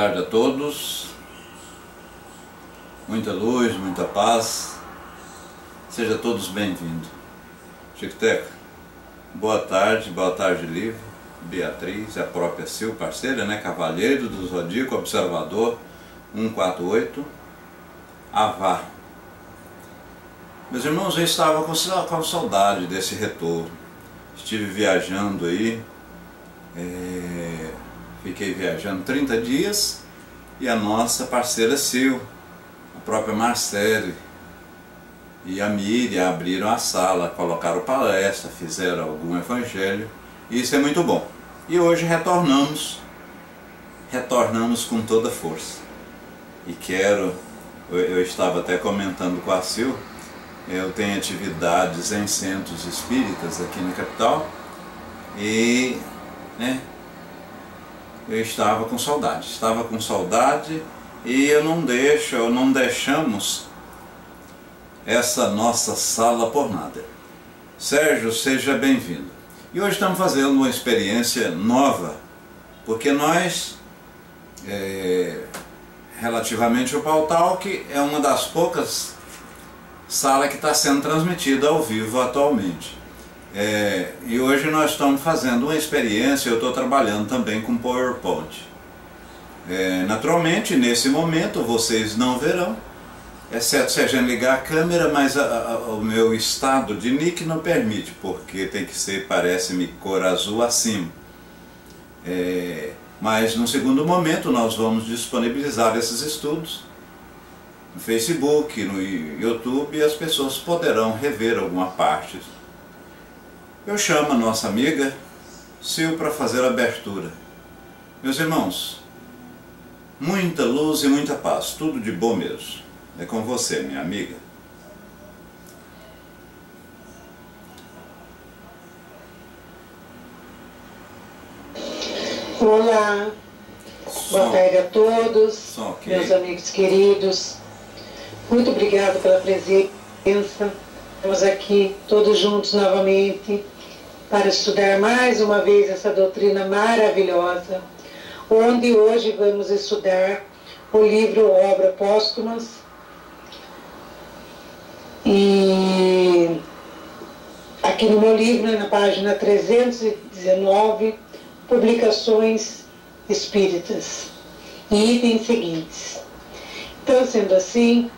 tarde a todos, muita luz, muita paz, sejam todos bem-vindos. Chico Teca, boa tarde Livro, Beatriz, a própria Sil, parceira, né? Cavalheiro do Zodíaco, Observador 148, Avá. Meus irmãos, eu estava com saudade desse retorno. Estive viajando aí, fiquei viajando 30 dias e a nossa parceira Sil, a própria Marcele e a Miriam abriram a sala, colocaram palestra, fizeram algum evangelho, e isso é muito bom. E hoje retornamos com toda força. E eu estava até comentando com a Sil, eu tenho atividades em centros espíritas aqui na capital e eu estava com saudade e não deixamos essa nossa sala por nada. Sérgio, seja bem-vindo. E hoje estamos fazendo uma experiência nova, porque nós, relativamente ao Pau Talk, é uma das poucas salas que está sendo transmitida ao vivo atualmente. E hoje nós estamos fazendo uma experiência, eu estou trabalhando também com PowerPoint. Naturalmente, nesse momento, vocês não verão, exceto se a gente ligar a câmera, mas o meu estado de nick não permite, porque tem que ser, parece-me, cor azul acima. Mas no segundo momento nós vamos disponibilizar esses estudos no Facebook, no YouTube, e as pessoas poderão rever alguma parte. Eu chamo a nossa amiga Sil para fazer a abertura. Meus irmãos, muita luz e muita paz, tudo de bom mesmo. É com você, minha amiga. Olá, boa tarde a todos, okay. Meus amigos queridos. Muito obrigado pela presença. Estamos aqui todos juntos novamente para estudar mais uma vez essa doutrina maravilhosa, onde hoje vamos estudar o livro Obras Póstumas. E aqui no meu livro, na página 319, Publicações Espíritas, e itens seguintes. Então, sendo assim,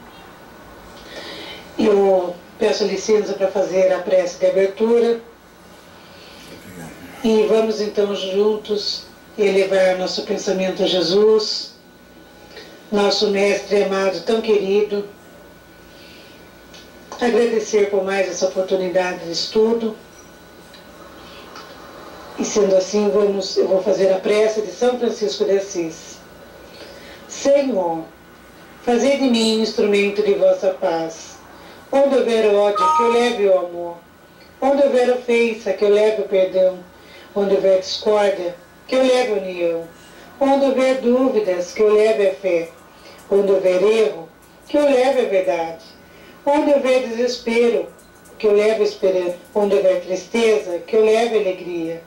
eu peço licença para fazer a prece de abertura. E vamos então juntos elevar nosso pensamento a Jesus, nosso mestre amado, tão querido. Agradecer por mais essa oportunidade de estudo. E sendo assim, eu vou fazer a prece de São Francisco de Assis. Senhor, fazei de mim um instrumento de vossa paz. Onde houver ódio, que eu leve o amor. Onde houver ofensa, que eu leve o perdão. Onde houver discórdia, que eu leve a união. Onde houver dúvidas, que eu leve a fé. Onde houver erro, que eu leve a verdade. Onde houver desespero, que eu leve a esperança. Onde houver tristeza, que eu leve a alegria.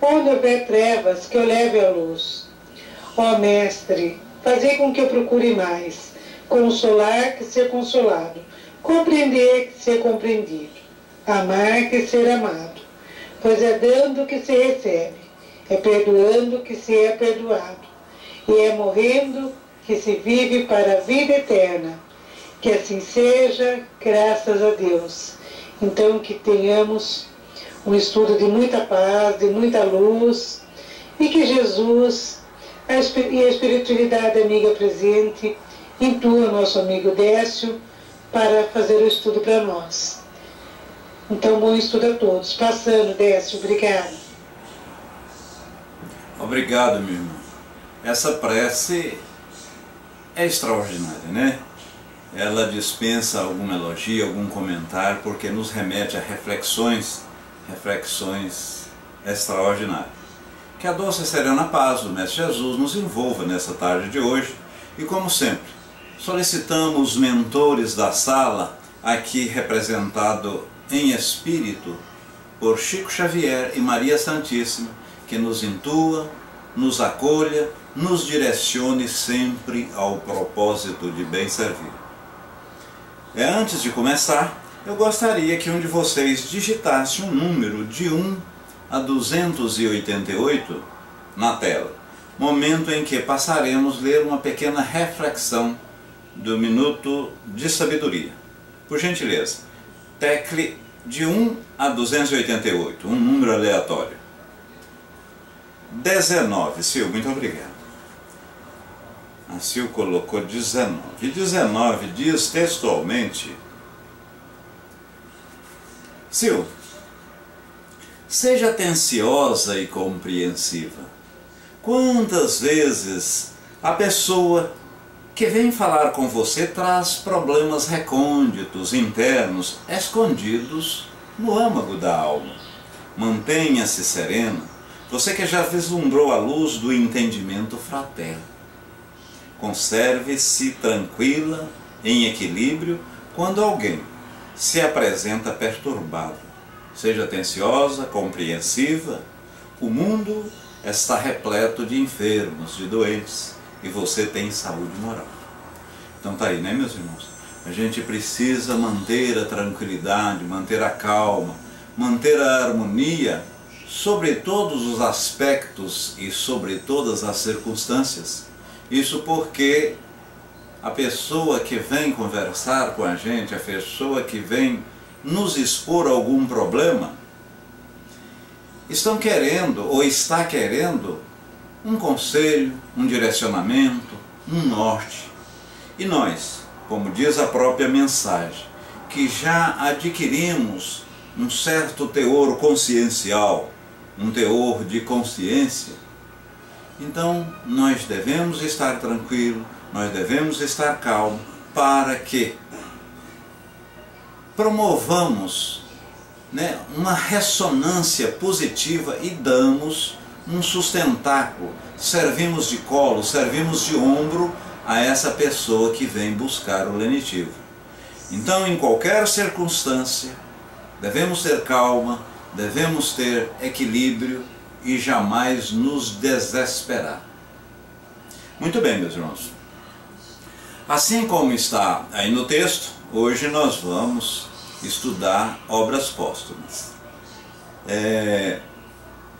Onde houver trevas, que eu leve a luz. Ó Mestre, fazei com que eu procure mais consolar que ser consolado, compreender que ser compreendido, amar que ser amado, pois é dando que se recebe, é perdoando que se é perdoado, e é morrendo que se vive para a vida eterna. Que assim seja, graças a Deus. Então, que tenhamos um estudo de muita paz, de muita luz, e que Jesus e a espiritualidade amiga presente intua nosso amigo Décio para fazer o estudo para nós. Então, bom estudo a todos. Passando, Décio, obrigado. Obrigado, meu irmão. Essa prece é extraordinária, né? Ela dispensa algum elogio, algum comentário, porque nos remete a reflexões extraordinárias. Que a doce e serena paz do Mestre Jesus nos envolva nessa tarde de hoje e, como sempre, solicitamos os mentores da sala, aqui representado em espírito por Chico Xavier e Maria Santíssima, que nos intua, nos acolha nos direcione sempre ao propósito de bem servir. Antes de começar, eu gostaria que um de vocês digitasse um número de 1 a 288 na tela, momento em que passaremos a ler uma pequena reflexão do Minuto de Sabedoria. Por gentileza, tecle de 1 a 288, um número aleatório. 19, Sil, muito obrigado. A Sil colocou 19. E 19 diz textualmente: Sil, seja atenciosa e compreensiva. Quantas vezes a pessoa que vem falar com você traz problemas recônditos, internos, escondidos no âmago da alma. Mantenha-se serena, você que já vislumbrou a luz do entendimento fraterno. Conserve-se tranquila, em equilíbrio, quando alguém se apresenta perturbado. Seja atenciosa, compreensiva. O mundo está repleto de enfermos, de doentes, e você tem saúde moral. Então tá aí, né, meus irmãos? A gente precisa manter a tranquilidade, manter a calma, manter a harmonia sobre todos os aspectos e sobre todas as circunstâncias. Isso porque a pessoa que vem conversar com a gente, a pessoa que vem nos expor algum problema, estão querendo ou está querendo um conselho, um direcionamento, um norte. E nós, como diz a própria mensagem, que já adquirimos um certo teor consciencial, um teor de consciência, então nós devemos estar tranquilos, nós devemos estar calmos, para que promovamos, né, uma ressonância positiva e damos um sustentáculo, servimos de colo, servimos de ombro a essa pessoa que vem buscar o lenitivo. Então, em qualquer circunstância, devemos ter calma, devemos ter equilíbrio e jamais nos desesperar. Muito bem, meus irmãos. Assim como está aí no texto, hoje nós vamos estudar obras póstumas.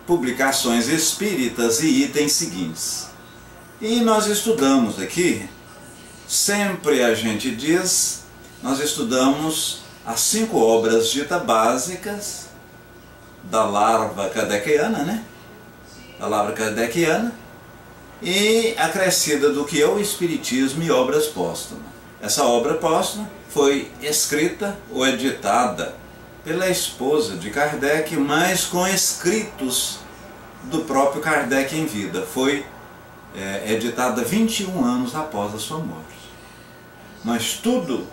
Publicações espíritas e itens seguintes. E nós estudamos aqui, sempre a gente diz, nós estudamos as 5 obras ditas básicas da larva kardeciana, né? Da larva kardeciana, e acrescida do que é o Espiritismo e obras póstumas. Essa obra póstuma foi escrita ou editada pela esposa de Kardec, mas com escritos do próprio Kardec em vida. Foi editada 21 anos após a sua morte. Mas tudo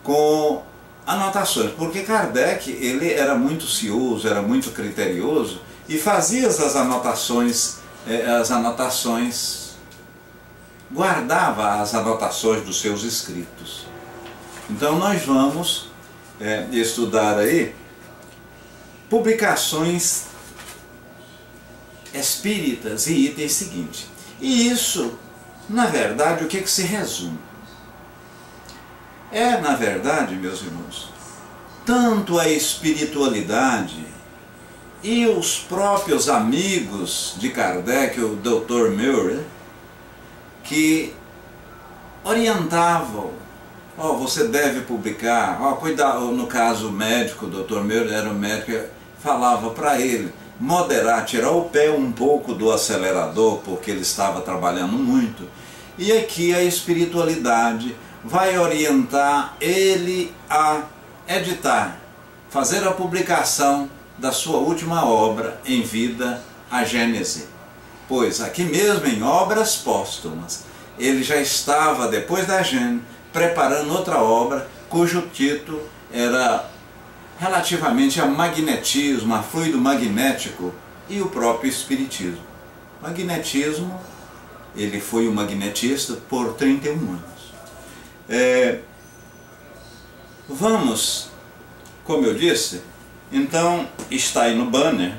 com anotações, porque Kardec ele era muito cioso, era muito criterioso e fazia as anotações, guardava as anotações dos seus escritos. Então nós vamos estudar aí publicações espíritas e itens seguintes. E isso, na verdade, o que se resume? Na verdade, meus irmãos, tanto a espiritualidade e os próprios amigos de Kardec, o Dr. Murray, que orientavam, você deve publicar, cuidado, no caso o médico, o Dr. Murray era o médico, falava para ele moderar, tirar o pé um pouco do acelerador, porque ele estava trabalhando muito. E aqui a espiritualidade vai orientar ele a editar, fazer a publicação da sua última obra em vida, a Gênese. Pois aqui mesmo em obras póstumas, ele já estava, depois da Gênese, preparando outra obra, cujo título era relativamente a magnetismo, a fluido magnético e o próprio espiritismo. Magnetismo, ele foi um magnetista por 31 anos. Vamos, como eu disse, então está aí no banner,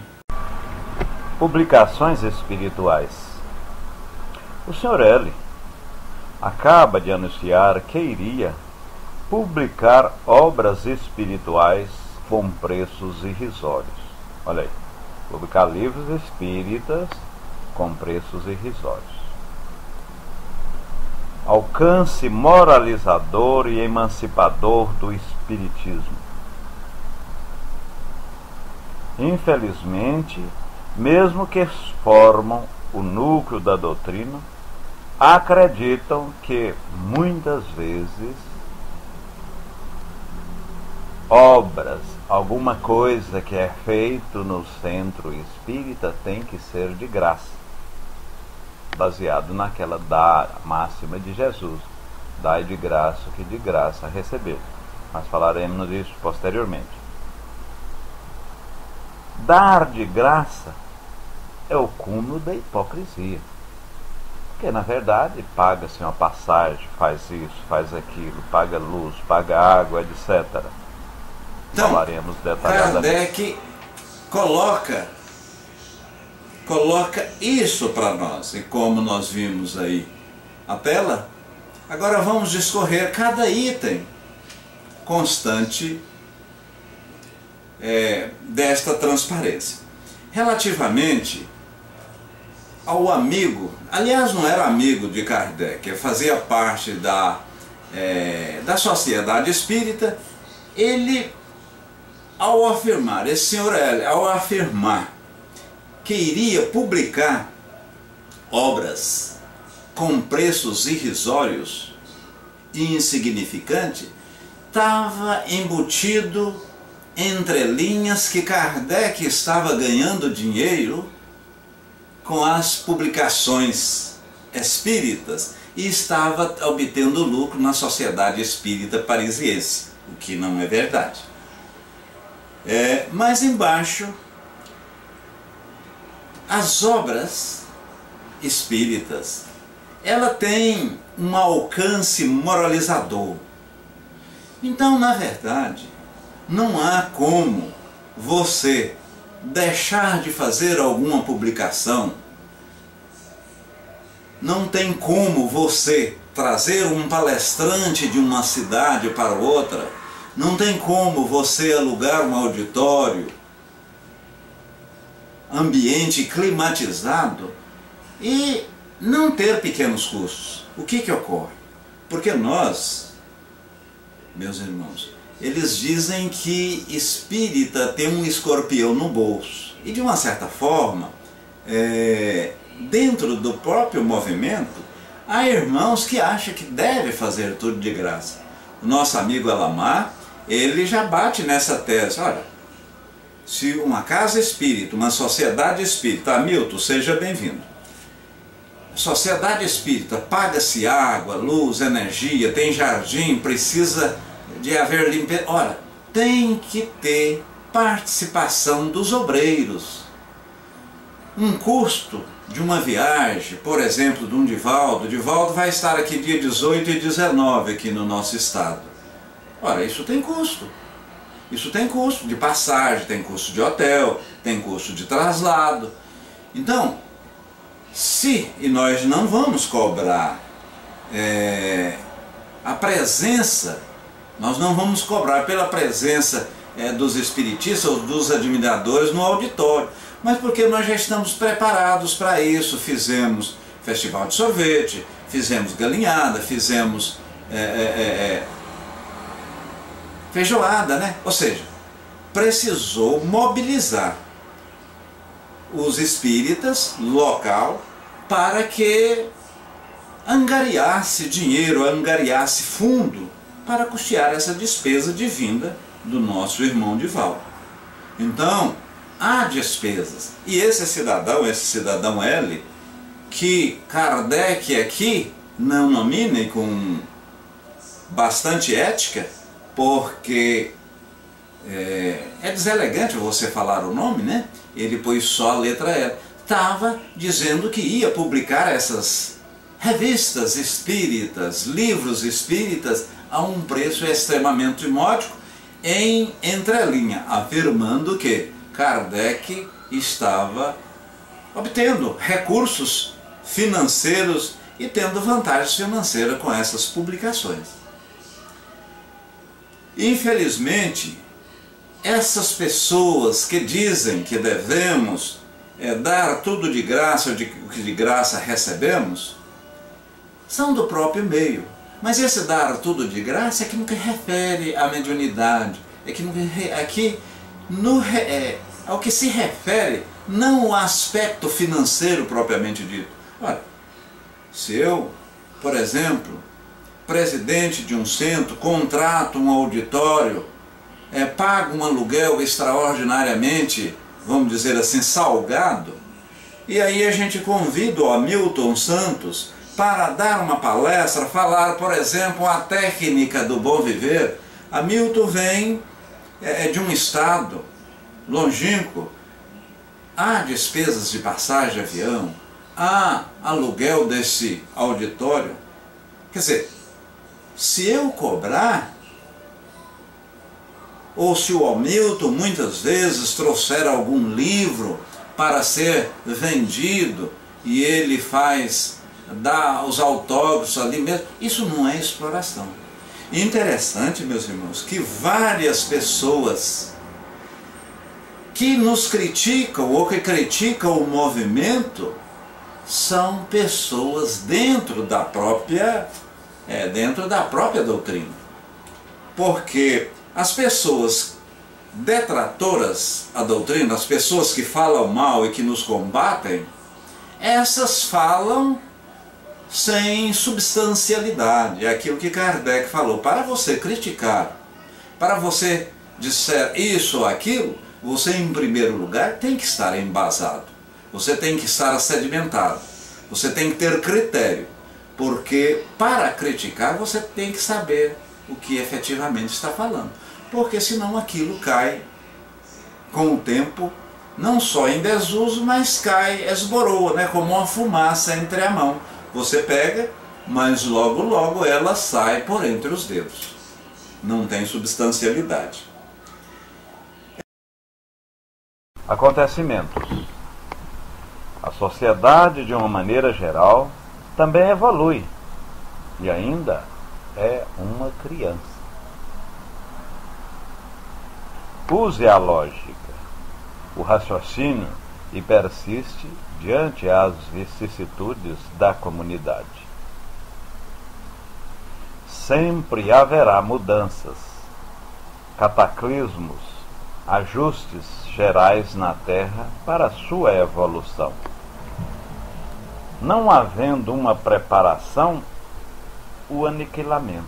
Publicações Espirituais, O Sr. L. acaba de anunciar que iria publicar obras espirituais com preços irrisórios. Olha aí, publicar livros espíritas com preços irrisórios. Alcance moralizador e emancipador do espiritismo. Infelizmente, mesmo que formam o núcleo da doutrina, acreditam que muitas vezes obras, alguma coisa que é feito no centro espírita tem que ser de graça, baseado naquela máxima de Jesus: dai de graça o que de graça recebeu. Mas falaremos disso posteriormente. Dar de graça é o cúmulo da hipocrisia, porque na verdade paga-se uma passagem, faz isso, faz aquilo, paga luz, paga água, etc. Então, falaremos detalhadamente. Kardec coloca isso para nós, e como nós vimos aí a tela, agora vamos discorrer cada item constante desta transparência. Relativamente ao amigo, aliás, não era amigo de Kardec, fazia parte da Sociedade Espírita. Ele, ao afirmar, esse senhor L, ao afirmar que iria publicar obras com preços irrisórios e insignificantes, estava embutido entre linhas que Kardec estava ganhando dinheiro com as publicações espíritas e estava obtendo lucro na Sociedade Espírita Parisiense, o que não é verdade. Mais embaixo, as obras espíritas, ela tem um alcance moralizador. Então, na verdade, não há como você deixar de fazer alguma publicação, não tem como você trazer um palestrante de uma cidade para outra, não tem como você alugar um auditório, ambiente climatizado e não ter pequenos custos. O que ocorre? Porque nós, meus irmãos, eles dizem que espírita tem um escorpião no bolso. E de uma certa forma, dentro do próprio movimento, há irmãos que acham que deve fazer tudo de graça. O nosso amigo Alamar, ele já bate nessa tese. Olha, se uma casa espírita, uma sociedade espírita, Hamilton, seja bem-vindo. Sociedade espírita, paga-se água, luz, energia, tem jardim, precisa de haver limpeza. Ora, tem que ter participação dos obreiros. Um custo de uma viagem, por exemplo, de um Divaldo. Divaldo vai estar aqui dia 18 e 19 aqui no nosso estado. Ora, isso tem custo. Isso tem custo de passagem, tem custo de hotel, tem custo de traslado. Então, e nós não vamos cobrar a presença, nós não vamos cobrar pela presença dos espiritistas ou dos admiradores no auditório, mas porque nós já estamos preparados para isso. Fizemos festival de sorvete, fizemos galinhada, fizemos feijoada, né? Ou seja, precisou mobilizar os espíritas local para que angariasse dinheiro, angariasse fundo para custear essa despesa de vinda do nosso irmão Divaldo. Então, há despesas. E esse cidadão L, que Kardec aqui não nomina e com bastante ética, porque é deselegante você falar o nome, né? Ele pôs só a letra L. Estava dizendo que ia publicar essas revistas espíritas, livros espíritas, a um preço extremamente módico, em entrelinha, afirmando que Kardec estava obtendo recursos financeiros e tendo vantagens financeiras com essas publicações. Infelizmente, essas pessoas que dizem que devemos dar tudo de graça, o que de graça recebemos, são do próprio meio. Mas esse dar tudo de graça é que nunca refere à mediunidade, ao que se refere, não o aspecto financeiro propriamente dito. Olha, se eu, por exemplo, presidente de um centro, contrato um auditório, pago um aluguel extraordinariamente, vamos dizer assim, salgado, e aí a gente convida o Hamilton Santos para dar uma palestra, falar, por exemplo, a técnica do bom viver. Hamilton vem de um estado longínquo, há despesas de passagem de avião, há aluguel desse auditório. Quer dizer, se eu cobrar, ou se o Hamilton muitas vezes trouxer algum livro para ser vendido e ele dá os autógrafos ali mesmo, isso não é exploração. E interessante, meus irmãos, que várias pessoas que nos criticam ou que criticam o movimento são pessoas dentro da própria doutrina. Porque as pessoas detratoras à doutrina, as pessoas que falam mal e que nos combatem, essas falam sem substancialidade. É aquilo que Kardec falou. Para você criticar, para você disser isso ou aquilo, você em primeiro lugar tem que estar embasado. Você tem que estar sedimentado. Você tem que ter critério. Porque para criticar você tem que saber o que efetivamente está falando. Porque senão aquilo cai com o tempo, não só em desuso, mas cai, esboroa, né? Como uma fumaça entre a mão. Você pega, mas logo logo ela sai por entre os dedos. Não tem substancialidade. Acontecimentos. A sociedade, de uma maneira geral, também evolui e ainda é uma criança. Use a lógica, o raciocínio e persiste diante as vicissitudes da comunidade. Sempre haverá mudanças, cataclismos, ajustes gerais na Terra para sua evolução. Não havendo uma preparação, o aniquilamento.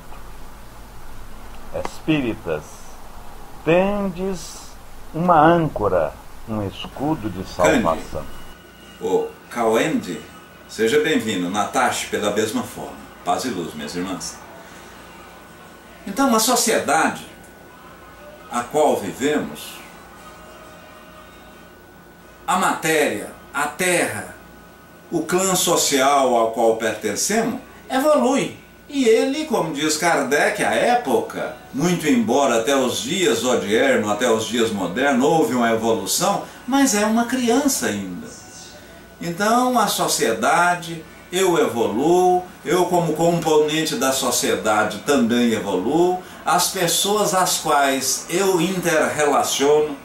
Espíritas, tendes uma âncora, um escudo de salvação. O Cauende, seja bem-vindo. Natasha, pela mesma forma. Paz e luz, minhas irmãs. Então, a sociedade a qual vivemos, a matéria, a terra, o clã social ao qual pertencemos, evolui. E ele, como diz Kardec, à época, muito embora até os dias odiernos, até os dias modernos, houve uma evolução, mas é uma criança ainda. Então a sociedade, eu evoluo, eu como componente da sociedade também evoluo, as pessoas às quais eu interrelaciono,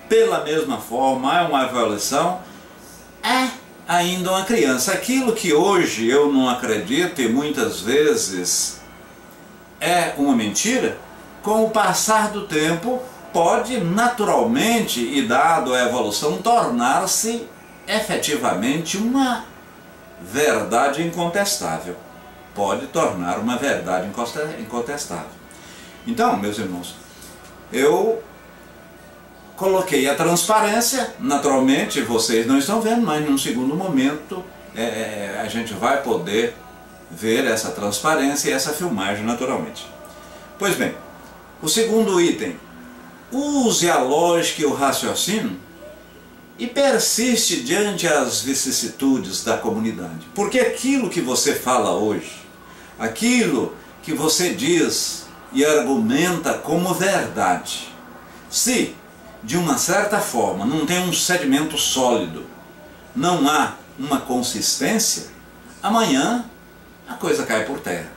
pela mesma forma, é uma evolução, é ainda uma criança. Aquilo que hoje eu não acredito e muitas vezes é uma mentira, com o passar do tempo pode naturalmente, e dado a evolução, tornar-se efetivamente uma verdade incontestável. Pode tornar uma verdade incontestável. Então, meus irmãos, eu coloquei a transparência, naturalmente vocês não estão vendo, mas num segundo momento a gente vai poder ver essa transparência e essa filmagem naturalmente. Pois bem, o segundo item, use a lógica e o raciocínio e persiste diante as vicissitudes da comunidade. Porque aquilo que você fala hoje, aquilo que você diz e argumenta como verdade, se de uma certa forma não tem um sedimento sólido, não há uma consistência, amanhã a coisa cai por terra.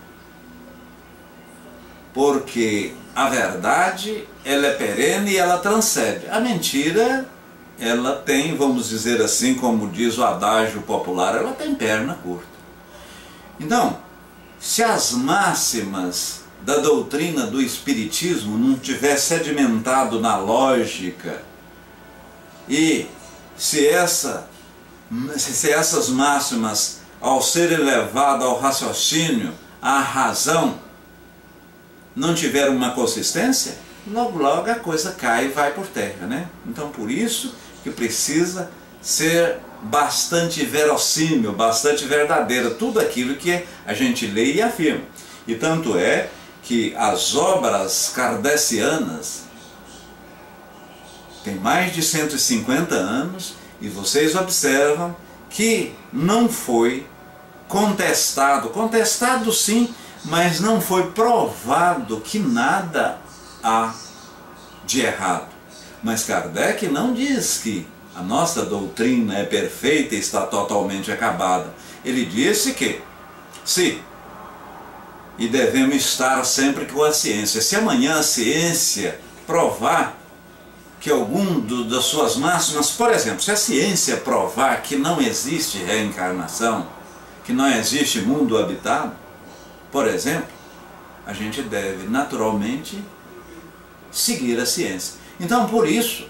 Porque a verdade, ela é perene e ela transcende. A mentira, ela tem, vamos dizer assim, como diz o adágio popular, ela tem perna curta. Então, se as máximas da doutrina do Espiritismo não tiver sedimentado na lógica, e se essas máximas, ao ser elevado ao raciocínio, à razão, não tiver uma consistência, logo logo a coisa cai e vai por terra, né? Então por isso que precisa ser bastante verossímil, bastante verdadeira, tudo aquilo que a gente lê e afirma. E tanto é que as obras kardecianas têm mais de 150 anos e vocês observam que não foi contestado sim, mas não foi provado que nada há de errado. Mas Kardec não diz que a nossa doutrina é perfeita e está totalmente acabada. Ele disse que, e devemos estar sempre com a ciência. Se amanhã a ciência provar que algum das suas máximas, por exemplo, se a ciência provar que não existe reencarnação, que não existe mundo habitado, por exemplo, a gente deve naturalmente seguir a ciência. Então, por isso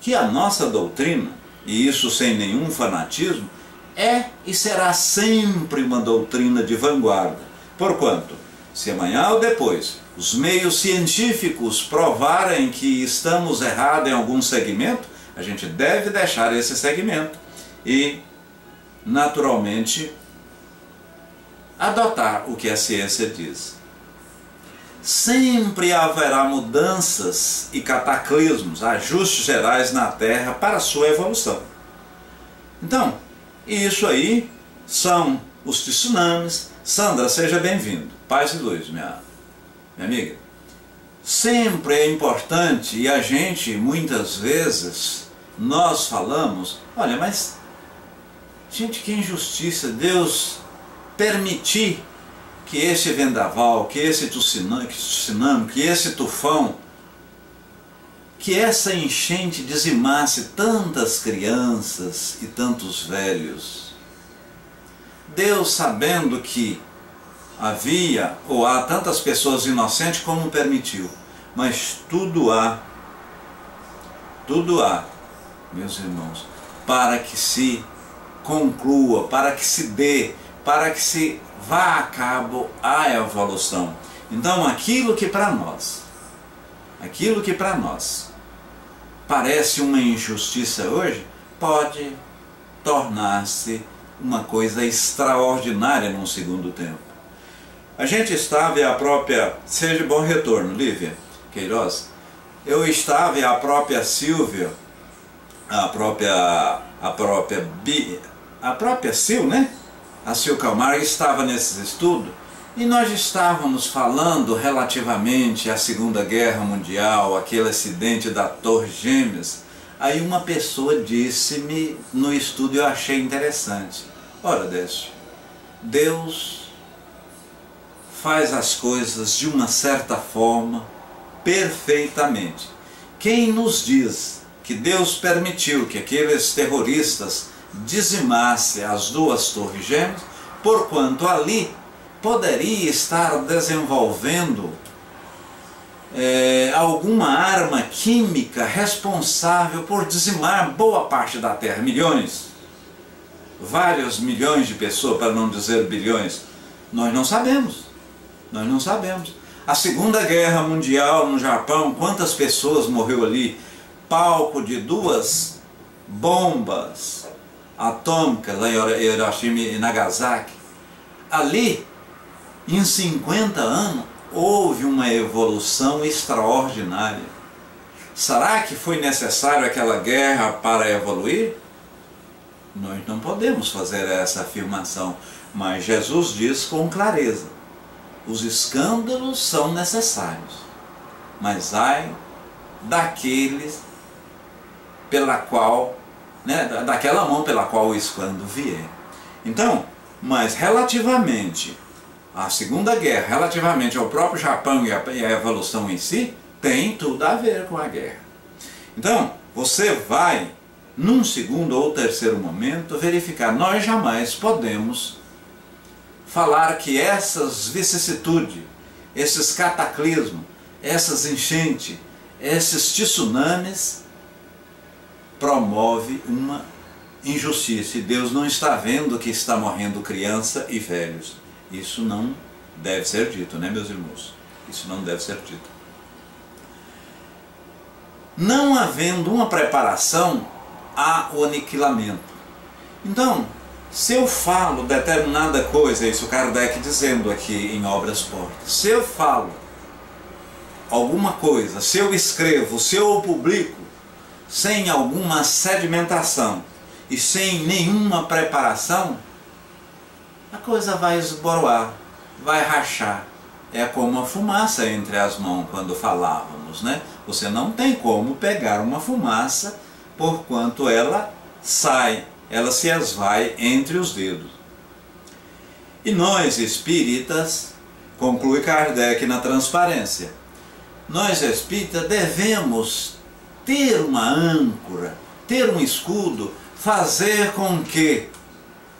que a nossa doutrina, e isso sem nenhum fanatismo, é e será sempre uma doutrina de vanguarda. Porquanto, se amanhã ou depois os meios científicos provarem que estamos errados em algum segmento, a gente deve deixar esse segmento e, naturalmente, adotar o que a ciência diz. Sempre haverá mudanças e cataclismos, ajustes gerais na Terra para a sua evolução. Então, isso aí são os tsunamis. Sandra, seja bem-vindo. Paz e luz, minha amiga. Sempre é importante, e a gente, muitas vezes, nós falamos, olha, mas, gente, que injustiça, Deus permitir que esse vendaval, que esse tsunami, que esse tufão, que essa enchente dizimasse tantas crianças e tantos velhos. Deus, sabendo que havia ou há tantas pessoas inocentes, como permitiu. Mas tudo há, meus irmãos, para que se conclua, para que se dê, para que se vá a cabo a evolução. Então aquilo que para nós parece uma injustiça hoje, pode tornar-se uma coisa extraordinária num segundo tempo. A gente estava e a própria... Seja bom retorno, Lívia Queiroz. Eu estava e a própria Silvia, a própria Sil, né? A Sil Camargo estava nesse estudo e nós estávamos falando relativamente à Segunda Guerra Mundial, aquele acidente da Torre Gêmeas. Aí uma pessoa disse-me no estudo, eu achei interessante. Ora, Décio, Deus faz as coisas de uma certa forma perfeitamente. Quem nos diz que Deus permitiu que aqueles terroristas dizimassem as duas Torres Gêmeas, porquanto ali poderia estar desenvolvendo alguma arma química responsável por dizimar boa parte da Terra, milhões, vários milhões de pessoas, para não dizer bilhões. Nós não sabemos. A Segunda Guerra Mundial no Japão, quantas pessoas morreu ali? Palco de duas bombas atômicas, lá em Hiroshima e Nagasaki. Ali, em 50 anos, houve uma evolução extraordinária. Será que foi necessário aquela guerra para evoluir? Nós não podemos fazer essa afirmação, mas Jesus diz com clareza: os escândalos são necessários, mas ai daqueles daquela mão pela qual o escândalo vier. Então, Mas relativamente à Segunda Guerra, relativamente ao próprio Japão e à evolução em si, tem tudo a ver com a guerra. Então, você vai, num segundo ou terceiro momento, verificar. Nós jamais podemos falar que essas vicissitudes, esses cataclismos, essas enchentes, esses tsunamis promove uma injustiça. E Deus não está vendo que está morrendo criança e velhos. Isso não deve ser dito, né, meus irmãos? Isso não deve ser dito. Não havendo uma preparação, há o aniquilamento. Então, se eu falo determinada coisa, isso Kardec dizendo aqui em Obras Portas, se eu falo alguma coisa, se eu escrevo, se eu publico, sem alguma sedimentação e sem nenhuma preparação, a coisa vai esboroar, vai rachar. É como a fumaça entre as mãos quando falávamos, né? Você não tem como pegar uma fumaça porquanto ela sai, ela se esvai entre os dedos. E nós espíritas, conclui Kardec na Transparência, nós espíritas devemos ter uma âncora, ter um escudo, fazer com que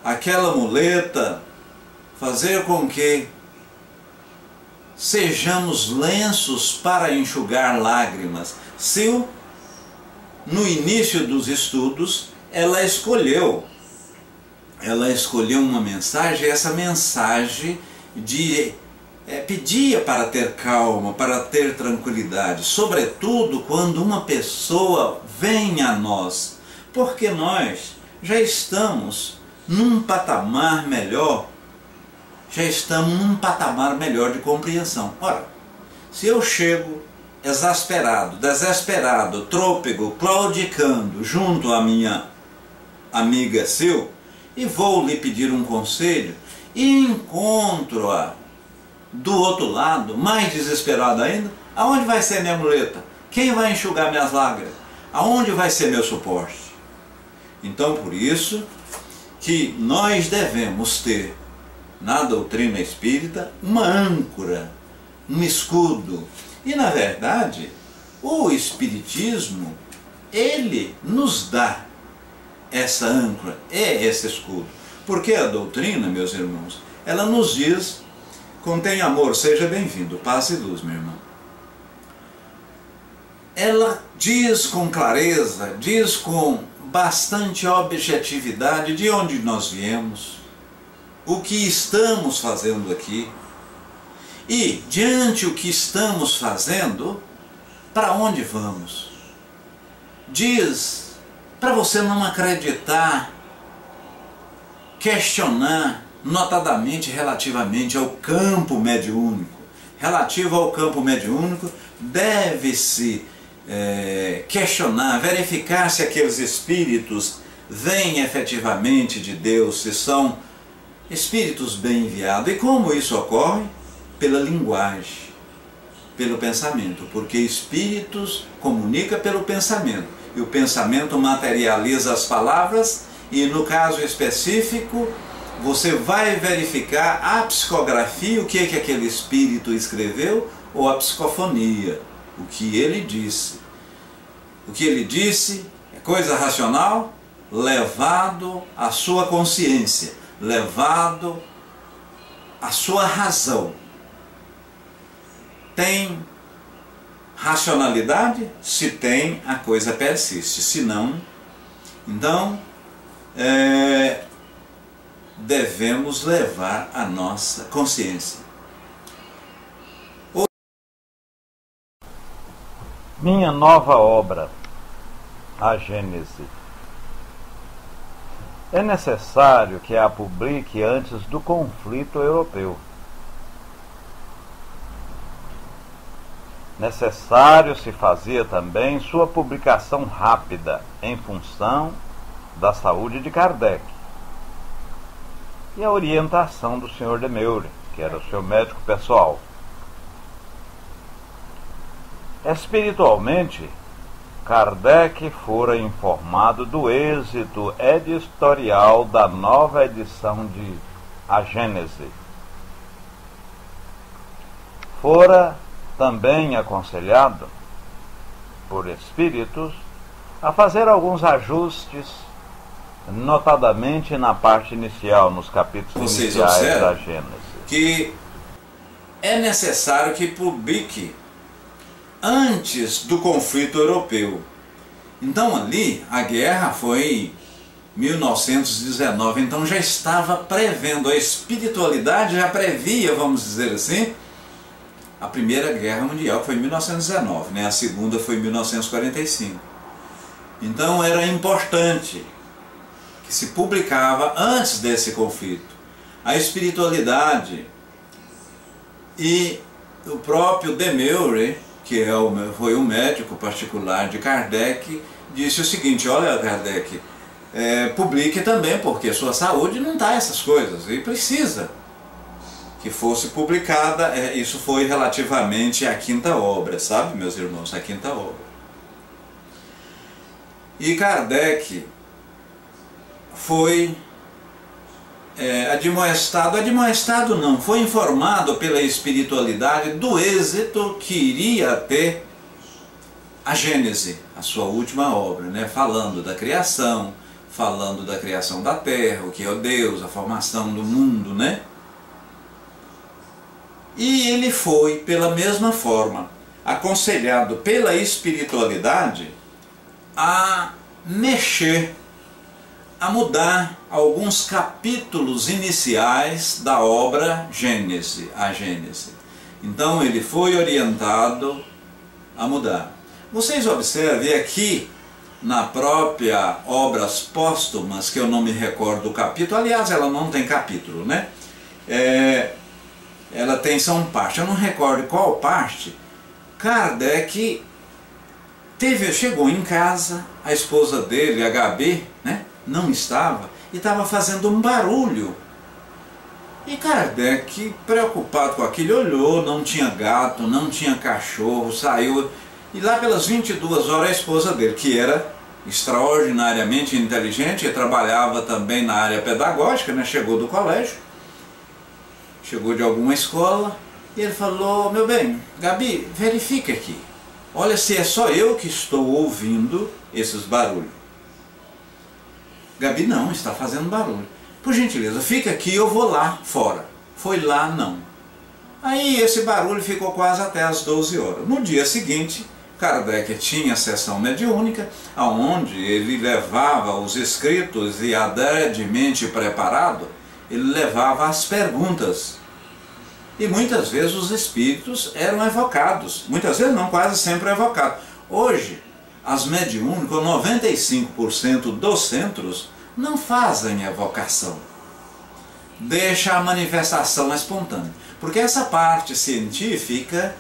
aquela muleta, fazer com que sejamos lenços para enxugar lágrimas. Se no início dos estudos ela escolheu uma mensagem, essa mensagem pedia para ter calma, para ter tranquilidade, sobretudo quando uma pessoa vem a nós, porque nós já estamos num patamar melhor, de compreensão. Ora, se eu chego exasperado, desesperado, trôpego, claudicando junto à minha amiga Sil, e vou lhe pedir um conselho, e encontro-a do outro lado, mais desesperado ainda, aonde vai ser minha muleta? Quem vai enxugar minhas lágrimas? Aonde vai ser meu suporte? Então, por isso que nós devemos ter na doutrina espírita uma âncora, um escudo. E na verdade, o Espiritismo, ele nos dá essa âncora, esse escudo. Porque a doutrina, meus irmãos, ela nos diz, contém amor, seja bem-vindo, paz e luz, meu irmão. Ela diz com clareza, diz com bastante objetividade de onde nós viemos, o que estamos fazendo aqui e, diante o que estamos fazendo, para onde vamos. Diz para você não acreditar, questionar, notadamente relativamente ao campo mediúnico. Relativo ao campo mediúnico, deve-se questionar, verificar se aqueles espíritos vêm efetivamente de Deus, se são espíritos bem enviados. E como isso ocorre? Pela linguagem, pelo pensamento, porque espíritos comunicam pelo pensamento, e o pensamento materializa as palavras, e no caso específico, você vai verificar a psicografia, o que é que aquele espírito escreveu, ou a psicofonia, o que ele disse. O que ele disse é coisa racional, levado à sua consciência, levado à sua razão. Tem racionalidade? Se tem, a coisa persiste. Se não, então devemos levar a nossa consciência. Minha nova obra, a Gênese. É necessário que a publique antes do conflito europeu. Necessário se fazia também sua publicação rápida, em função da saúde de Kardec e a orientação do Sr. de Meurer, que era o seu médico pessoal. Espiritualmente, Kardec fora informado do êxito editorial da nova edição de a Gênese. Fora também aconselhado por espíritos a fazer alguns ajustes, notadamente na parte inicial, nos capítulos iniciais da Gênese. Que é necessário que publique antes do conflito europeu. Então ali a guerra foi 1919, então já estava prevendo, a espiritualidade já previa, vamos dizer assim, a Primeira Guerra Mundial, que foi em 1919, né? A segunda foi em 1945. Então era importante que se publicava antes desse conflito. A espiritualidade e o próprio Demeury, que foi um médico particular de Kardec, disse o seguinte: olha, Kardec, publique também, porque sua saúde não está essas coisas, e precisa que fosse publicada. Isso foi relativamente à quinta obra, sabe, meus irmãos, a quinta obra. E Kardec foi admoestado não, foi informado pela espiritualidade do êxito que iria ter a Gênese, a sua última obra, né? Falando da criação da Terra, o que é o Deus, a formação do mundo, né? E ele foi, pela mesma forma, aconselhado pela espiritualidade a mexer, a mudar alguns capítulos iniciais da obra Gênese, a Gênese. Então ele foi orientado a mudar. Vocês observem aqui na própria Obras Póstumas, que eu não me recordo o capítulo, aliás ela não tem capítulo, né? Ela são partes, eu não recordo qual parte. Kardec chegou em casa, a esposa dele, a Gabi, né, não estava, e estava fazendo um barulho. E Kardec, preocupado com aquilo, olhou, não tinha gato, não tinha cachorro, saiu, e lá pelas 22 horas a esposa dele, que era extraordinariamente inteligente e trabalhava também na área pedagógica, né, chegou do colégio, chegou de alguma escola, e ele falou: meu bem, Gabi, verifica aqui, olha se é só eu que estou ouvindo esses barulhos. Gabi: não, está fazendo barulho. Por gentileza, fica aqui, eu vou lá fora. Foi lá, não. Aí esse barulho ficou quase até as 12 horas. No dia seguinte, Kardec tinha a sessão mediúnica, onde ele levava os escritos e, adredemente preparado, ele levava as perguntas. E muitas vezes os espíritos eram evocados. Muitas vezes não, quase sempre evocados. Hoje, as mediúnicas, 95% dos centros, não fazem evocação. Deixa a manifestação espontânea. Porque essa parte científica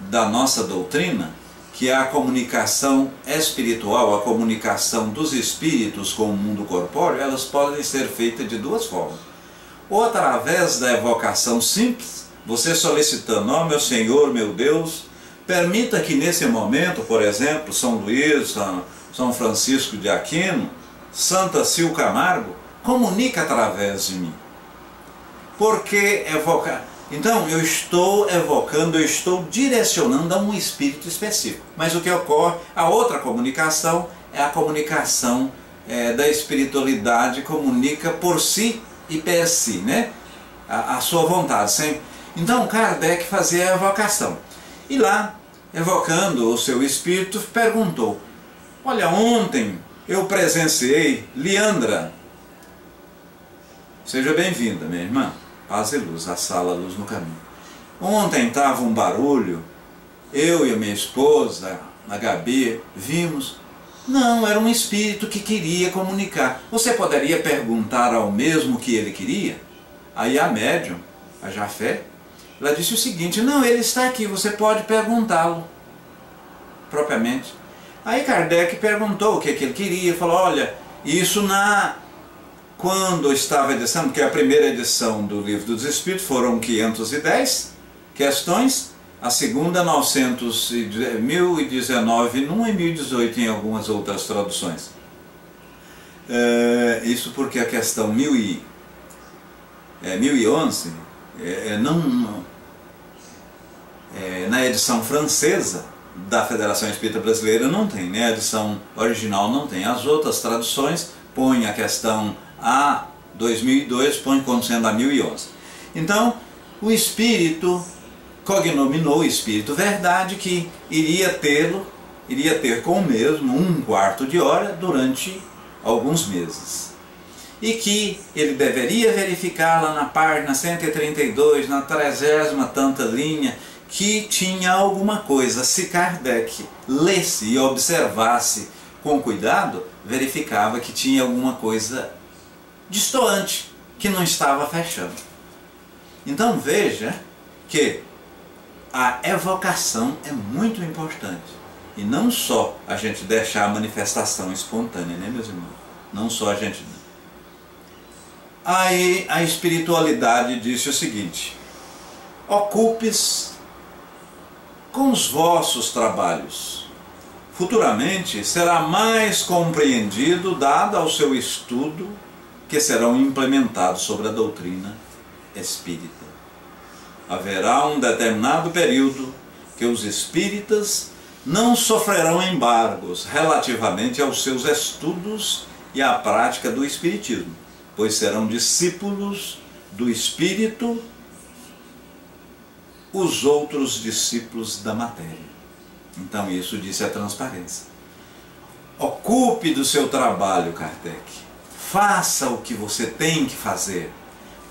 da nossa doutrina, que é a comunicação espiritual, a comunicação dos espíritos com o mundo corpóreo, elas podem ser feitas de duas formas. Ou através da evocação simples, você solicitando: ó meu Senhor, meu Deus, permita que nesse momento, por exemplo, São Luís, São Francisco de Aquino, Santa Sil Camargo, comunica através de mim. Porque evocar? Então eu estou evocando, eu estou direcionando a um espírito específico. Mas o que ocorre, a outra comunicação é a comunicação da espiritualidade, comunica por si e per si, né? A sua vontade sempre. Então Kardec fazia a evocação. E lá, evocando o seu espírito, perguntou: olha, ontem eu presenciei Leandra. Seja bem-vinda, minha irmã. Paz e luz, a sala Luz no Caminho. Ontem estava um barulho, eu e a minha esposa, a Gabi, vimos. Não, era um espírito que queria comunicar. Você poderia perguntar ao mesmo que ele queria? Aí a médium, a Jafé, ela disse o seguinte: não, ele está aqui, você pode perguntá-lo propriamente. Aí Kardec perguntou o que ele queria, falou: olha, isso quando estava a edição, porque a primeira edição do Livro dos Espíritos foram 510 questões, a segunda 1019 numa e 1018 em algumas outras traduções. Isso porque a questão 1011, na edição francesa da Federação Espírita Brasileira não tem, né? A edição original não tem. As outras traduções põem a questão a 2002, põe como sendo a 1011. Então, o Espírito cognominou o Espírito Verdade, que iria ter com o mesmo 1/4 de hora durante alguns meses. E que ele deveria verificar lá na página 132, na 30ª tanta linha, que tinha alguma coisa. Se Kardec lesse e observasse com cuidado, verificava que tinha alguma coisa destoante, que não estava fechando. Então veja que a evocação é muito importante. E não só a gente deixar a manifestação espontânea, né, meus irmãos? Não só a gente... Aí a espiritualidade disse o seguinte: ocupe-se com os vossos trabalhos. Futuramente será mais compreendido, dado ao seu estudo, que serão implementados sobre a doutrina espírita. Haverá um determinado período que os espíritas não sofrerão embargos relativamente aos seus estudos e à prática do espiritismo, pois serão discípulos do espírito, os outros discípulos da matéria. Então isso disse a transparência. Ocupe do seu trabalho, Kardec. Faça o que você tem que fazer.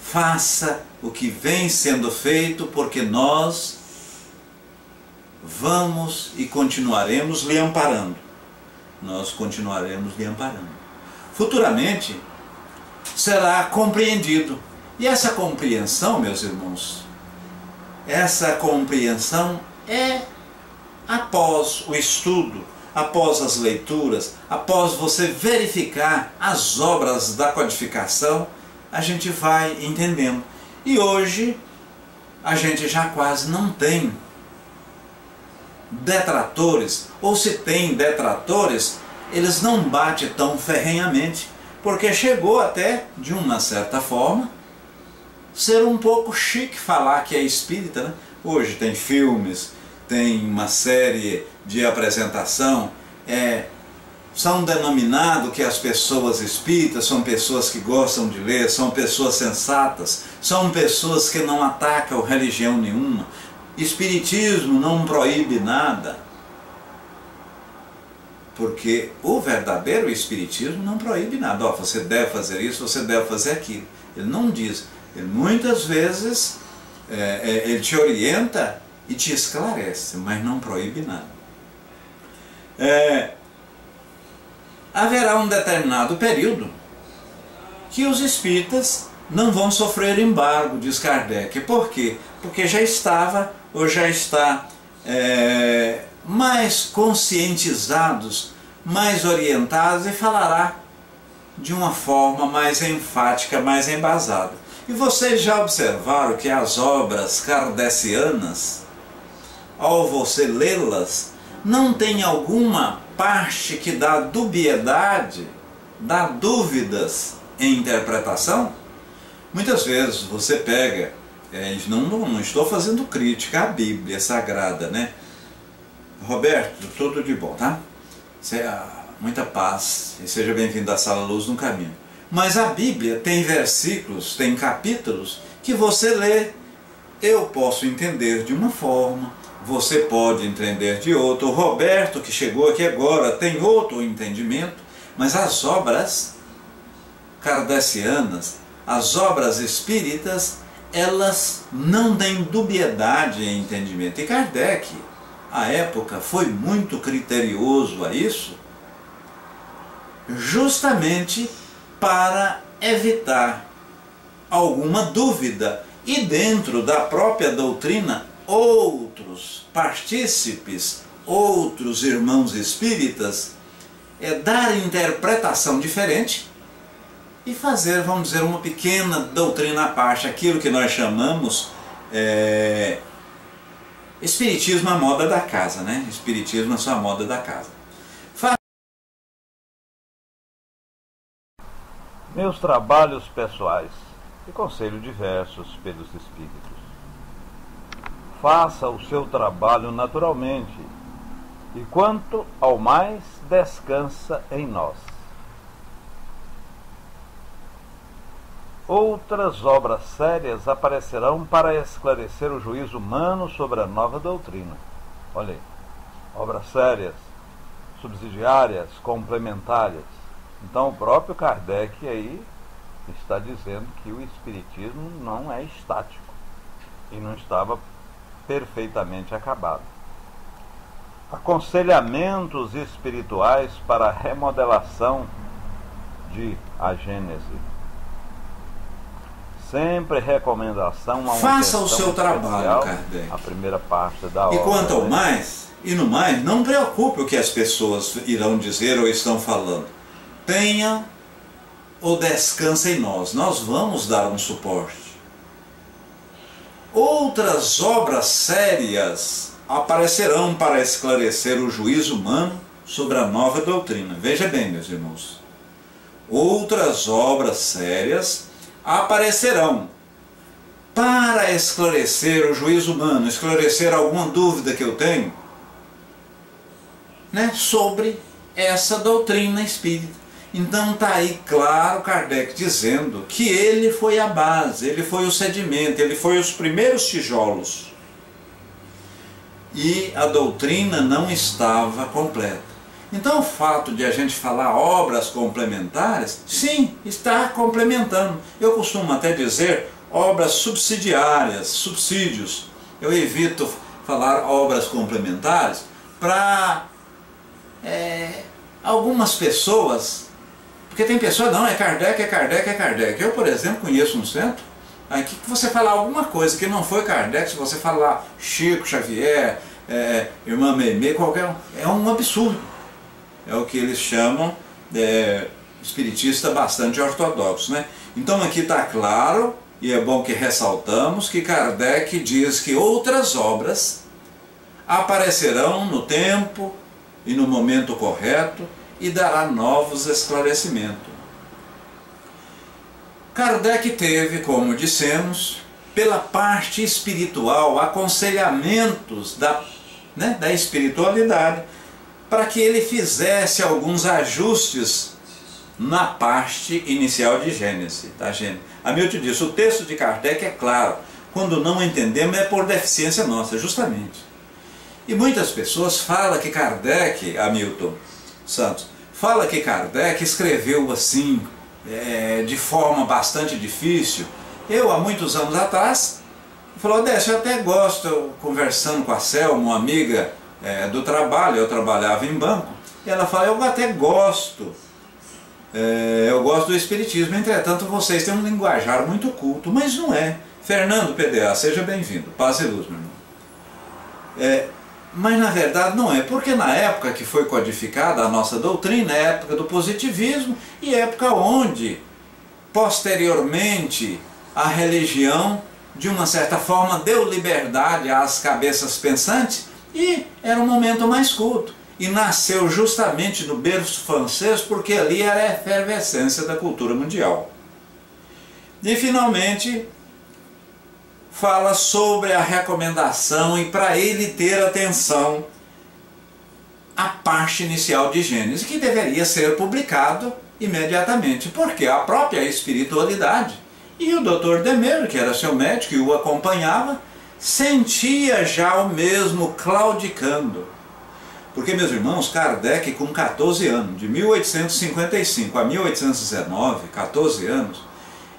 Faça o que vem sendo feito, porque nós vamos e continuaremos lhe amparando. Nós continuaremos lhe amparando. Futuramente será compreendido. E essa compreensão, meus irmãos, essa compreensão é após o estudo, após as leituras, após você verificar as obras da codificação, a gente vai entendendo. E hoje a gente já quase não tem detratores, ou se tem detratores, eles não batem tão ferrenhamente, porque chegou até, de uma certa forma, ser um pouco chique falar que é espírita, né? Hoje tem filmes, tem uma série de apresentação, são denominados que as pessoas espíritas são pessoas que gostam de ler, são pessoas sensatas, são pessoas que não atacam religião nenhuma. Espiritismo não proíbe nada, porque o verdadeiro espiritismo não proíbe nada. Ó, você deve fazer isso, você deve fazer aquilo. Ele não diz. Ele muitas vezes ele te orienta e te esclarece, mas não proíbe nada. Haverá um determinado período que os espíritas não vão sofrer embargo, diz Kardec. Por quê? Porque já estava, ou já está, mais conscientizados, mais orientados, e falará de uma forma mais enfática, mais embasada. E vocês já observaram que as obras kardecianas, ao você lê-las, não tem alguma parte que dá dubiedade, dá dúvidas em interpretação? Muitas vezes você pega, não estou fazendo crítica à Bíblia Sagrada, né? Roberto, tudo de bom, tá? Muita paz e seja bem-vindo à Sala Luz no Caminho. Mas a Bíblia tem versículos, tem capítulos que você lê, eu posso entender de uma forma, você pode entender de outra. O Roberto, que chegou aqui agora, tem outro entendimento, mas as obras kardecianas, as obras espíritas, elas não têm dubiedade em entendimento. E Kardec, à época, foi muito criterioso a isso, justamente para evitar alguma dúvida. E dentro da própria doutrina, outros partícipes, outros irmãos espíritas, dar interpretação diferente e fazer, vamos dizer, uma pequena doutrina à parte, aquilo que nós chamamos espiritismo à moda da casa, né? Espiritismo à sua moda da casa. Meus trabalhos pessoais. e conselhos diversos pelos espíritos. Faça o seu trabalho naturalmente, e quanto ao mais, descansa em nós. Outras obras sérias aparecerão para esclarecer o juízo humano sobre a nova doutrina. Olha aí, obras sérias, subsidiárias, complementares. Então o próprio Kardec aí está dizendo que o Espiritismo não é estático e não estava perfeitamente acabado. Aconselhamentos espirituais para a remodelação de A Gênese. Sempre recomendação a uma faça o questão seu trabalho, especial, Kardec. a primeira parte da obra. E quanto ao né? mais, e no mais, não preocupe o que as pessoas irão dizer ou estão falando. Tenha ou descansa em nós. Nós vamos dar um suporte. Outras obras sérias aparecerão para esclarecer o juízo humano sobre a nova doutrina. Veja bem, meus irmãos. Outras obras sérias aparecerão para esclarecer o juízo humano, esclarecer alguma dúvida que eu tenho, né, sobre essa doutrina espírita. Então está aí claro Kardec dizendo que ele foi a base, ele foi o sedimento, ele foi os primeiros tijolos. E a doutrina não estava completa. Então o fato de a gente falar obras complementares, sim, está complementando. Eu costumo até dizer obras subsidiárias, subsídios. Eu evito falar obras complementares para algumas pessoas, porque tem pessoas, não, é Kardec, é Kardec, é Kardec. Eu, por exemplo, conheço um centro, aí que você falar alguma coisa que não foi Kardec, se você falar Chico Xavier, Irmã Meimei, qualquer um, é um absurdo. É o que eles chamam de espiritista bastante ortodoxo, né? Então aqui está claro, e é bom que ressaltamos, que Kardec diz que outras obras aparecerão no tempo e no momento correto e dará novos esclarecimentos. Kardec teve, como dissemos, pela parte espiritual, aconselhamentos da espiritualidade, para que ele fizesse alguns ajustes na parte inicial de Gênesis. Tá, gente? Hamilton disse, o texto de Kardec é claro, quando não entendemos é por deficiência nossa, justamente. E muitas pessoas falam que Kardec, Hamilton Santos, fala que Kardec escreveu assim, de forma bastante difícil. Eu, há muitos anos atrás, falou, Décio, eu até gosto, conversando com a Selma, uma amiga do trabalho, eu trabalhava em banco, e ela fala, eu até gosto, eu gosto do Espiritismo, entretanto vocês têm um linguajar muito culto, mas não é. Fernando PDA, seja bem-vindo, paz e luz, meu irmão. Mas na verdade não é, porque na época que foi codificada a nossa doutrina, é a época do positivismo, e época onde, posteriormente, a religião, de uma certa forma, deu liberdade às cabeças pensantes, e era um momento mais culto. E nasceu justamente no berço francês, porque ali era a efervescência da cultura mundial. E finalmente fala sobre a recomendação e para ele ter atenção a parte inicial de Gênesis, que deveria ser publicado imediatamente, porque a própria espiritualidade e o Dr. Demer, que era seu médico e o acompanhava, sentia já o mesmo claudicando. Porque, meus irmãos, Kardec com 14 anos, de 1855 a 1819, 14 anos,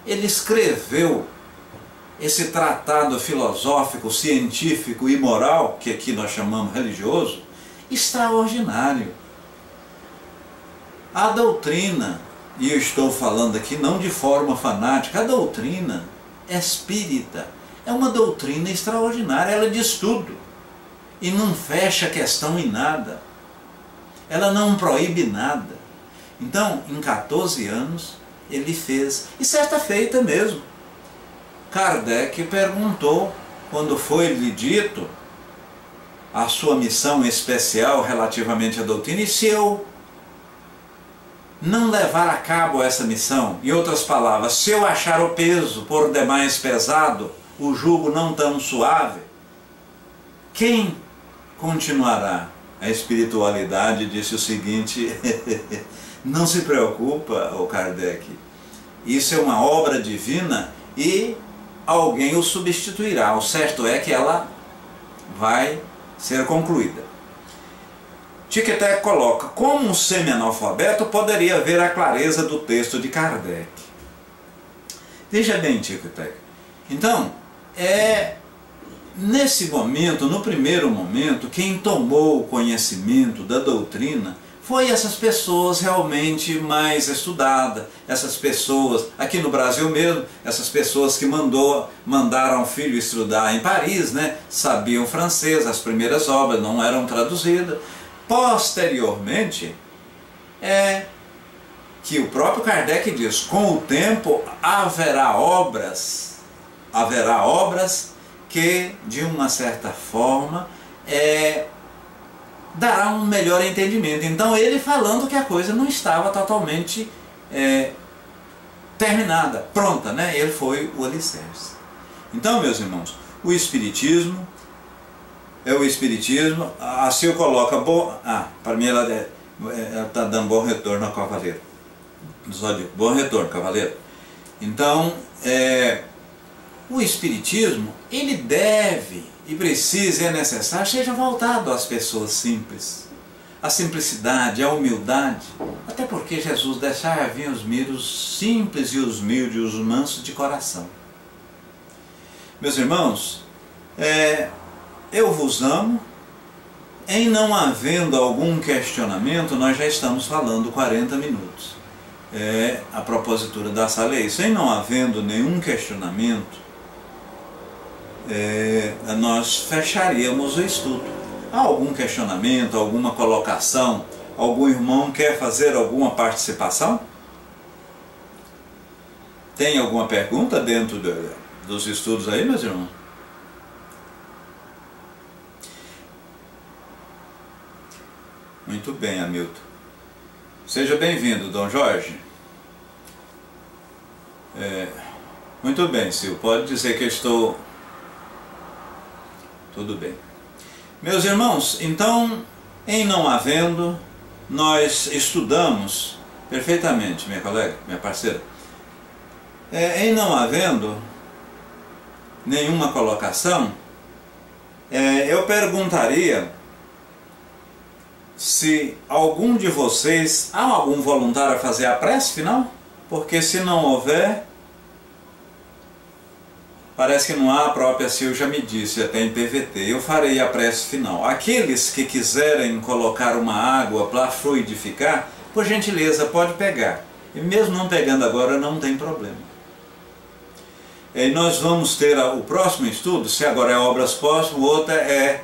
ele escreveu esse tratado filosófico, científico e moral, que aqui nós chamamos religioso, extraordinário. A doutrina, e eu estou falando aqui não de forma fanática, a doutrina espírita é uma doutrina extraordinária, ela diz tudo. E não fecha questão em nada. Ela não proíbe nada. Então, em 14 anos, ele fez. E certa feita mesmo, Kardec perguntou, quando foi-lhe dito a sua missão especial relativamente à doutrina, e se eu não levar a cabo essa missão, em outras palavras, se eu achar o peso por demais pesado, o jugo não tão suave, quem continuará? A espiritualidade disse o seguinte: não se preocupa, ô Kardec, isso é uma obra divina e alguém o substituirá. O certo é que ela vai ser concluída. Tiquetec coloca: como um semi-analfabeto poderia ver a clareza do texto de Kardec? Veja bem, Tiquetec. Então, nesse momento, no primeiro momento, quem tomou o conhecimento da doutrina foi essas pessoas realmente mais estudadas, essas pessoas, aqui no Brasil mesmo, essas pessoas que mandaram o filho estudar em Paris, né? Sabiam francês, as primeiras obras não eram traduzidas. Posteriormente, que o próprio Kardec diz, com o tempo haverá obras que, de uma certa forma, dará um melhor entendimento. Então ele falando que a coisa não estava totalmente terminada, pronta, né? Ele foi o alicerce. Então, meus irmãos, o Espiritismo a Sil coloca, para mim ela está dando bom retorno ao cavaleiro. Bom retorno, cavaleiro. Então, o Espiritismo, ele deve e precisa e é necessário seja voltado às pessoas simples, a simplicidade, a humildade, até porque Jesus deixava vir os meros simples e os humildes, os mansos de coração. Meus irmãos, eu vos amo. Em não havendo algum questionamento, nós já estamos falando 40 minutos. A propositura da sala é isso. Em não havendo nenhum questionamento, nós fecharíamos o estudo. Há algum questionamento, alguma colocação? Algum irmão quer fazer alguma participação? Tem alguma pergunta dentro dos estudos aí, meus irmãos? Muito bem, Hamilton. Seja bem-vindo, Dom Jorge. Muito bem, Sil. Pode dizer que eu estou... Tudo bem. Meus irmãos, então, em não havendo, nós estudamos perfeitamente, minha colega, minha parceira. Em não havendo nenhuma colocação, eu perguntaria se algum de vocês, há algum voluntário a fazer a prece final? Porque se não houver, parece que não há. A própria Sil já me disse, até em PVT, eu farei a prece final. Aqueles que quiserem colocar uma água para fluidificar, por gentileza, pode pegar. E mesmo não pegando agora, não tem problema. E nós vamos ter o próximo estudo, se agora é Obras Póstumas, o outro é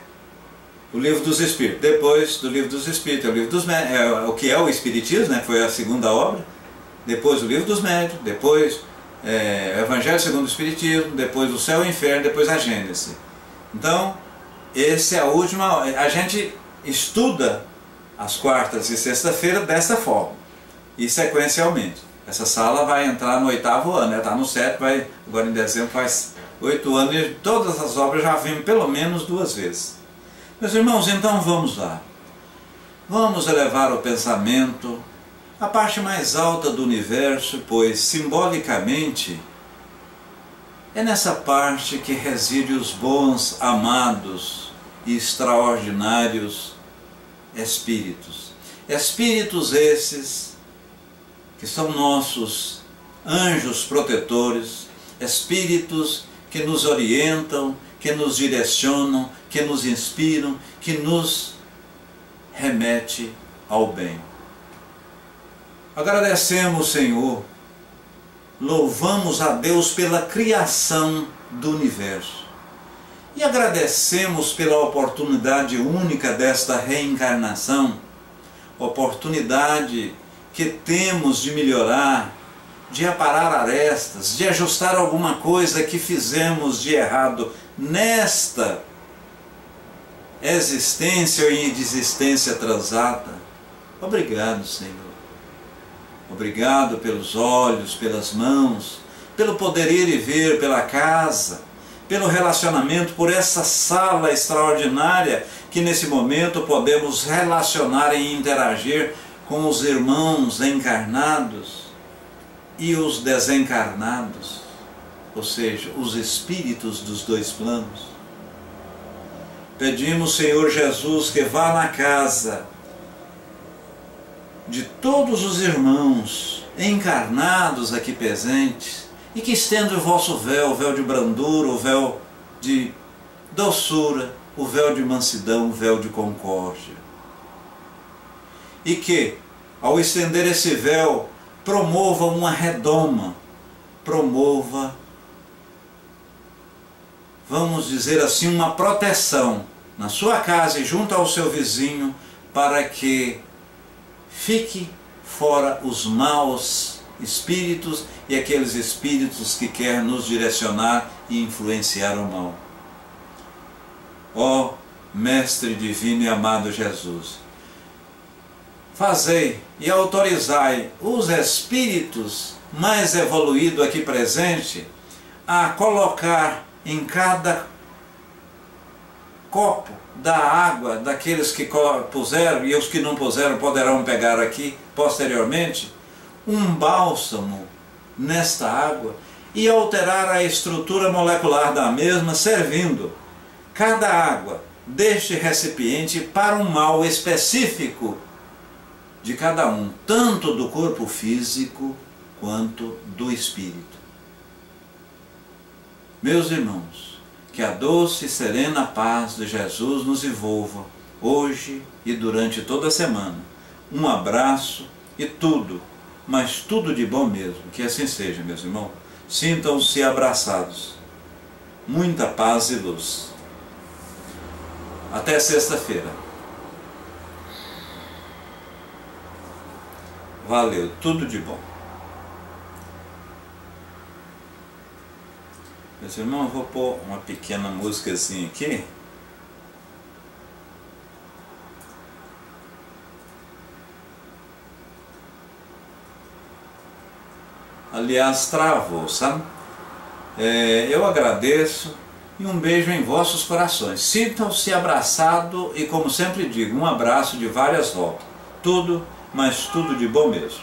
o Livro dos Espíritos. Depois do Livro dos Espíritos, é o Livro dos Médiuns, o que é o Espiritismo, né, foi a segunda obra. Depois o Livro dos Médiuns, depois o Evangelho segundo o Espiritismo, depois o Céu e o Inferno, depois a Gênese. Então, essa é a última. A gente estuda as quartas e sexta-feira dessa forma, e sequencialmente. Essa sala vai entrar no 8º ano, está no 7º, agora em dezembro faz 8 anos, e todas as obras já vimos pelo menos 2 vezes. Meus irmãos, então vamos lá. Vamos elevar o pensamento à parte mais alta do universo, pois simbolicamente é nessa parte que residem os bons, amados e extraordinários espíritos. Espíritos esses que são nossos anjos protetores, espíritos que nos orientam, que nos direcionam, que nos inspiram, que nos remete ao bem. Agradecemos, Senhor, louvamos a Deus pela criação do universo e agradecemos pela oportunidade única desta reencarnação, oportunidade que temos de melhorar, de aparar arestas, de ajustar alguma coisa que fizemos de errado nesta existência ou em desistência transata. Obrigado, Senhor. Obrigado pelos olhos, pelas mãos, pelo poder ir e vir pela casa, pelo relacionamento, por essa sala extraordinária que nesse momento podemos relacionar e interagir com os irmãos encarnados e os desencarnados, ou seja, os espíritos dos dois planos. Pedimos, Senhor Jesus, que vá na casa de todos os irmãos encarnados aqui presentes e que estenda o vosso véu, o véu de brandura, o véu de doçura, o véu de mansidão, o véu de concórdia. E que, ao estender esse véu, promova uma redoma, promova, vamos dizer assim, uma proteção na sua casa e junto ao seu vizinho, para que fique fora os maus espíritos e aqueles espíritos que querem nos direcionar e influenciar o mal. Ó Mestre Divino e amado Jesus, fazei e autorizai os espíritos mais evoluídos aqui presentes a colocar em cada copo da água daqueles que puseram, e os que não puseram poderão pegar aqui posteriormente, um bálsamo nesta água e alterar a estrutura molecular da mesma, servindo cada água deste recipiente para um mal específico de cada um, tanto do corpo físico quanto do espírito. Meus irmãos, que a doce e serena paz de Jesus nos envolva hoje e durante toda a semana. Um abraço e tudo, mas tudo de bom mesmo. Que assim seja, meus irmãos. Sintam-se abraçados. Muita paz e luz. Até sexta-feira. Valeu, tudo de bom. Meus irmãos, eu vou pôr uma pequena músicazinha aqui. Aliás, travou, sabe? Eu agradeço e um beijo em vossos corações. Sintam-se abraçados e, como sempre digo, um abraço de várias voltas. Tudo, mas tudo de bom mesmo.